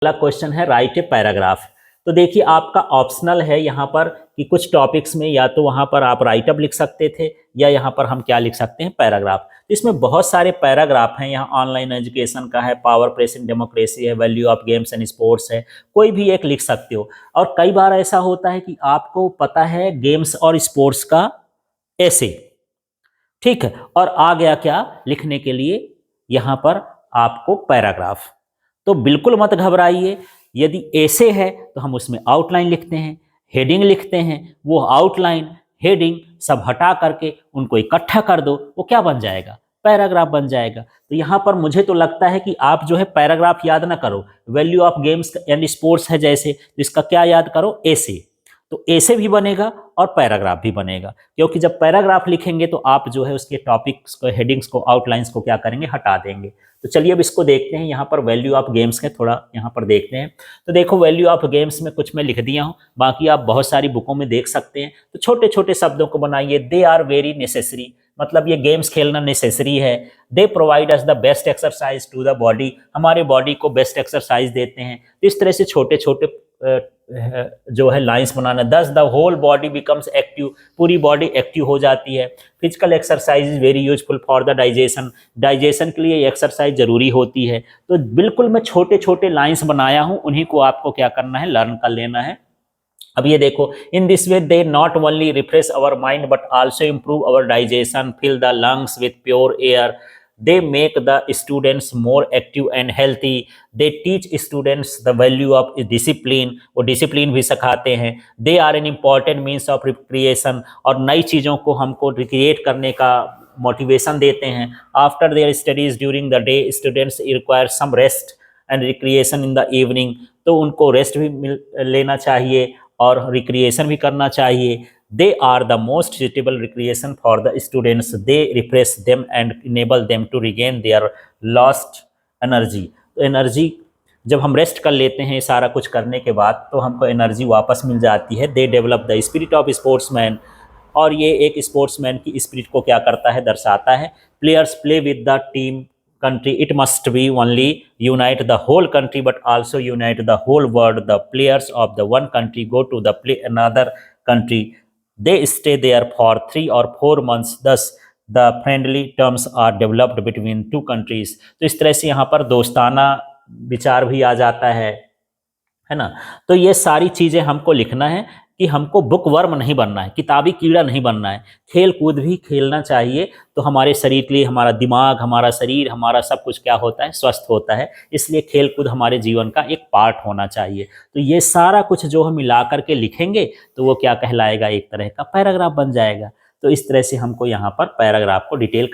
अगला क्वेश्चन है right a paragraph. तो देखिए आपका ऑप्शनल है यहाँ पर कि कुछ टॉपिक्स में या तो वहाँ पर आप राइट अप लिख सकते थे या यहाँ पर हम क्या लिख सकते हैं, पैराग्राफ। तो इसमें बहुत सारे पैराग्राफ हैं, यहाँ ऑनलाइन एजुकेशन का है, पावर प्लेस इन डेमोक्रेसी है, value of games and sports है, कोई भी एक लिख सकते हो। और कई बार ऐसा होता है कि आपको पता है गेम्स और स्पोर्ट्स का ऐसे, ठीक है, और आ गया क्या लिखने के लिए यहाँ पर आपको पैराग्राफ। तो बिल्कुल मत घबराइए, यदि ऐसे है तो हम उसमें आउटलाइन लिखते हैं, हेडिंग लिखते हैं, वो आउटलाइन हेडिंग सब हटा करके उनको इकट्ठा कर दो, वो क्या बन जाएगा, पैराग्राफ बन जाएगा। तो यहाँ पर मुझे तो लगता है कि आप जो है पैराग्राफ याद ना करो, value of games and sports है जैसे, तो इसका क्या याद करो, ऐसे। तो ऐसे भी बनेगा और पैराग्राफ भी बनेगा, क्योंकि जब पैराग्राफ लिखेंगे तो आप जो है उसके टॉपिक्स को, हेडिंग्स को, आउटलाइंस को क्या करेंगे, हटा देंगे। तो चलिए अब इसको देखते हैं। यहाँ पर वैल्यू ऑफ गेम्स के थोड़ा यहाँ पर देखते हैं। तो देखो वैल्यू ऑफ गेम्स में कुछ मैं लिख दिया हूँ, बाकी आप बहुत सारी बुकों में देख सकते हैं। तो छोटे छोटे शब्दों को बनाइए। दे आर वेरी नेसेसरी, मतलब ये गेम्स खेलना नेसेसरी है। They provide us the best exercise to the body, हमारे बॉडी को बेस्ट एक्सरसाइज देते हैं। तो इस तरह से छोटे छोटे जो है लाइंस बनाना। Thus the whole body becomes active, पूरी बॉडी एक्टिव हो जाती है। Physical exercise is very useful for the digestion, digestion के लिए ये एक्सरसाइज जरूरी होती है। तो बिल्कुल मैं छोटे छोटे लाइंस बनाया हूं, उन्हीं को आपको क्या करना है, लर्न कर लेना है। अब ये देखो, in this way they not only refresh our mind but also improve our digestion, fill the lungs with pure air, they make the students more active and healthy, they teach students the value of discipline, वो discipline भी सिखाते हैं। they are an important means of recreation, और नई चीज़ों को हमको recreate करने का मोटिवेशन देते हैं। after their studies during the day students require some rest and recreation in the evening, तो उनको रेस्ट भी लेना चाहिए और रिक्रिएशन भी करना चाहिए। They are the most suitable recreation for the students, they refresh them and enable them to regain their lost energy। तो एनर्जी जब हम रेस्ट कर लेते हैं सारा कुछ करने के बाद, तो हमको एनर्जी वापस मिल जाती है। They develop the spirit of sportsman, और ये एक स्पोर्ट्समैन की स्पिरिट को क्या करता है, दर्शाता है। Players play with the team country, it must be only unite the whole country but also unite the whole world, the players of the one country go to the play another country, they stay there for 3 or 4 months, thus the friendly terms are developed between two countries। तो इस तरह से यहाँ पर दोस्ताना विचार भी आ जाता है ना। तो ये सारी चीज़ें हमको लिखना है कि हमको बुक वर्म नहीं बनना है, किताबी कीड़ा नहीं बनना है। खेल कूद भी खेलना चाहिए, तो हमारे शरीर के लिए, हमारा दिमाग, हमारा शरीर, हमारा सब कुछ क्या होता है, स्वस्थ होता है। इसलिए खेल कूद हमारे जीवन का एक पार्ट होना चाहिए। तो ये सारा कुछ जो हम मिला करके लिखेंगे तो वो क्या कहलाएगा, एक तरह का पैराग्राफ बन जाएगा। तो इस तरह से हमको यहाँ पर पैराग्राफ को डिटेल कर